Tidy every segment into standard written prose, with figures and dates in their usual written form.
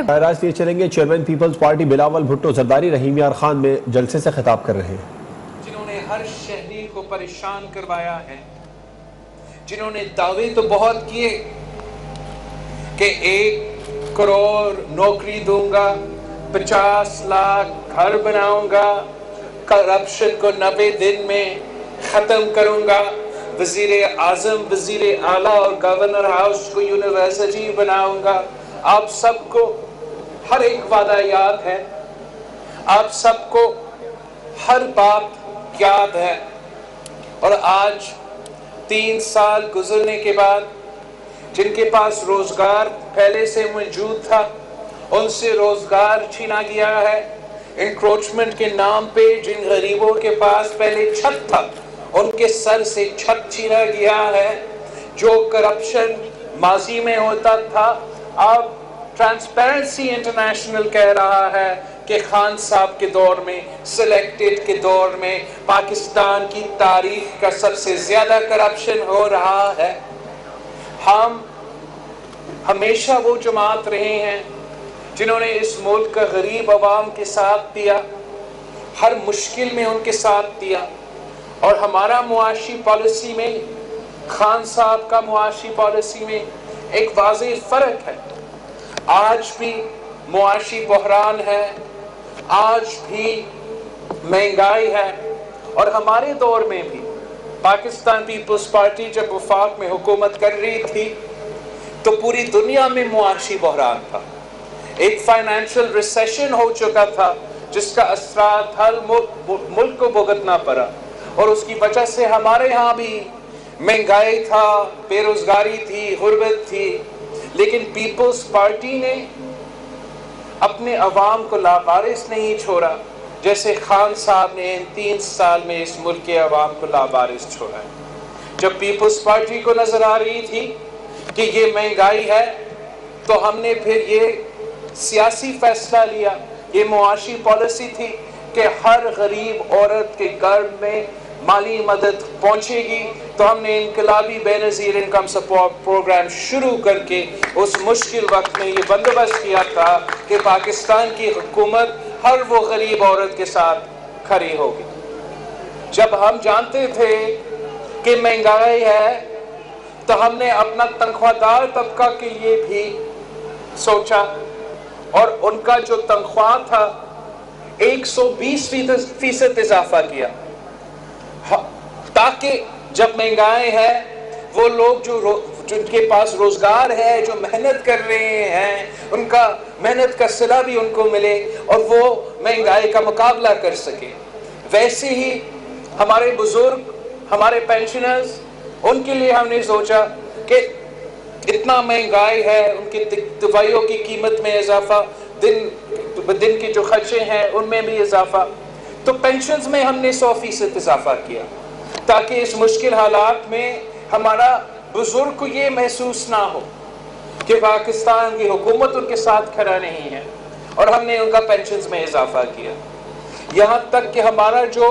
راست یہ چلیں گے chairman Peoples Party Bilawal Bhutto Zardari Rahim Yar Khan میں جلسے سے خطاب کر رہے ہیں، جنہوں نے ہر شہری کو پریشان کروایا ہے، جنہوں نے دعوے تو بہت کیے کہ 1 کروڑ نوکری دوں گا، 50 لاکھ گھر بناؤں گا، کرپشن کو 90 دن میں ختم کروں گا، وزیر اعظم، وزیر اعلیٰ اور گورنر ہاؤس کو یونیورسٹی بناؤں گا۔ آپ سب کو ہر ایک وعدہ یاد ہے، آپ سب کو ہر بات یاد ہے، اور آج 3 سال گزرنے کے بعد جن کے پاس روزگار پہلے سے موجود تھا ان سے روزگار چھینا گیا ہے۔ انکروچمنٹ کے نام پہ جن غریبوں کے پاس پہلے چھت تھا ان کے سر سے چھت چھینا گیا ہے۔ جو کرپشن ماضی میں ہوتا تھا، اب ٹرانسپیرنسی انٹرنیشنل کہہ رہا ہے کہ خان صاحب کے دور میں، سلیکٹڈ کے دور میں پاکستان کی تاریخ کا سب سے زیادہ کرپشن ہو رہا ہے۔ ہم ہمیشہ وہ جماعت رہے ہیں جنہوں نے اس ملک کا غریب عوام کے ساتھ دیا، ہر مشکل میں ان کے ساتھ دیا، اور ہمارا معاشی پالیسی میں خان صاحب کا معاشی پالیسی میں ایک واضح فرق ہے۔ آج بھی معاشی بحران ہے، آج بھی مہنگائی ہے، اور ہمارے دور میں بھی پاکستان پیپلز پارٹی جب وفاق میں حکومت کر رہی تھی تو پوری دنیا میں معاشی بحران تھا، ایک فائنینشل ریسیشن ہو چکا تھا جس کا اثرات ہر ملک کو بھگتنا پڑا، اور اس کی وجہ سے ہمارے ہاں بھی مہنگائی تھا، بے روزگاری تھی، غربت تھی، لیکن پیپلز پارٹی نے اپنے عوام کو لاوارث نہیں چھوڑا جیسے خان صاحب نے ان 3 سال میں اس ملک کے عوام کو لاوارث چھوڑا ہے۔ جب پیپلز پارٹی کو نظر آ رہی تھی کہ یہ مہنگائی ہے تو ہم نے پھر یہ سیاسی فیصلہ لیا، یہ معاشی پالیسی تھی کہ ہر غریب عورت کے گھر میں مالی مدد پہنچے گی، تو ہم نے انقلابی بے نظیر انکم سپورٹ پروگرام شروع کر کے اس مشکل وقت میں یہ بندوبست کیا تھا کہ پاکستان کی حکومت ہر وہ غریب عورت کے ساتھ کھڑی ہوگی۔ جب ہم جانتے تھے کہ مہنگائی ہے تو ہم نے اپنا تنخواہ دار طبقہ کے لیے بھی سوچا، اور ان کا جو تنخواہ تھا 120% اضافہ کیا، تاکہ جب مہنگائی ہے وہ لوگ جن کے پاس روزگار ہے، جو محنت کر رہے ہیں، ان کا محنت کا صلہ بھی ان کو ملے اور وہ مہنگائی کا مقابلہ کر سکے۔ ویسے ہی ہمارے بزرگ، ہمارے پینشنرز، ان کے لیے ہم نے سوچا کہ اتنا مہنگائی ہے، ان کی دوائیوں کی قیمت میں اضافہ، دن کے جو خرچے ہیں ان میں بھی اضافہ، تو پینشنز میں ہم نے 100% اضافہ کیا تاکہ اس مشکل حالات میں ہمارا بزرگ کو یہ محسوس نہ ہو کہ پاکستان کی حکومت ان کے ساتھ کھڑا نہیں ہے، اور ہم نے ان کا پینشنز میں اضافہ کیا۔ یہاں تک کہ ہمارا جو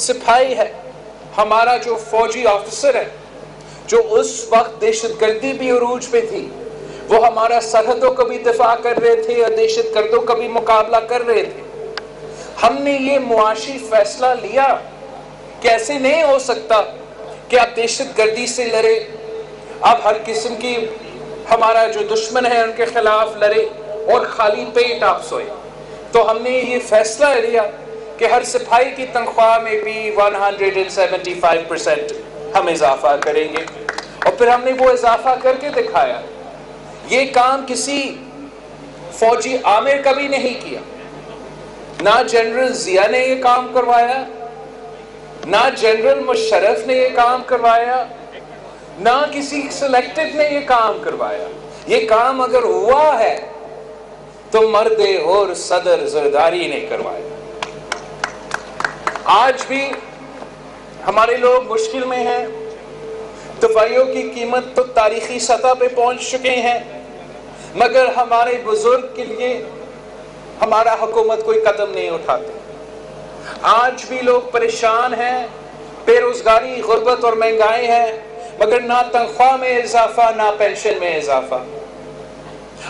سپاہی ہے، ہمارا جو فوجی آفیسر ہے، جو اس وقت دہشت گردی بھی عروج پہ تھی، وہ ہمارا سرحدوں کا بھی دفاع کر رہے تھے اور دہشت گردوں کا بھی مقابلہ کر رہے تھے۔ ہم نے یہ معاشی فیصلہ لیا کہ ایسے نہیں ہو سکتا کہ آپ دہشت گردی سے لڑے، آپ ہر قسم کی ہمارا جو دشمن ہے ان کے خلاف لڑے اور خالی پیٹ آپ سوئے۔ تو ہم نے یہ فیصلہ لیا کہ ہر سپاہی کی تنخواہ میں بھی 175% ہم اضافہ کریں گے، اور پھر ہم نے وہ اضافہ کر کے دکھایا۔ یہ کام کسی فوجی عامر کا بھی نہیں کیا، نہ جنرل ضیاء نے یہ کام کروایا، نہ جنرل مشرف نے یہ کام کروایا، نہ کسی سلیکٹڈ نے یہ کام کروایا۔ یہ کام اگر ہوا ہے تو مرد اور صدر زرداری نے کروایا۔ آج بھی ہمارے لوگ مشکل میں ہیں، دوائیوں کی قیمت تو تاریخی سطح پہ پہنچ چکے ہیں، مگر ہمارے بزرگ کے لیے ہمارا حکومت کوئی قدم نہیں اٹھاتے۔ آج بھی لوگ پریشان ہیں، بے روزگاری، غربت اور مہنگائی ہے، مگر نہ تنخواہ میں اضافہ، نہ پینشن میں اضافہ۔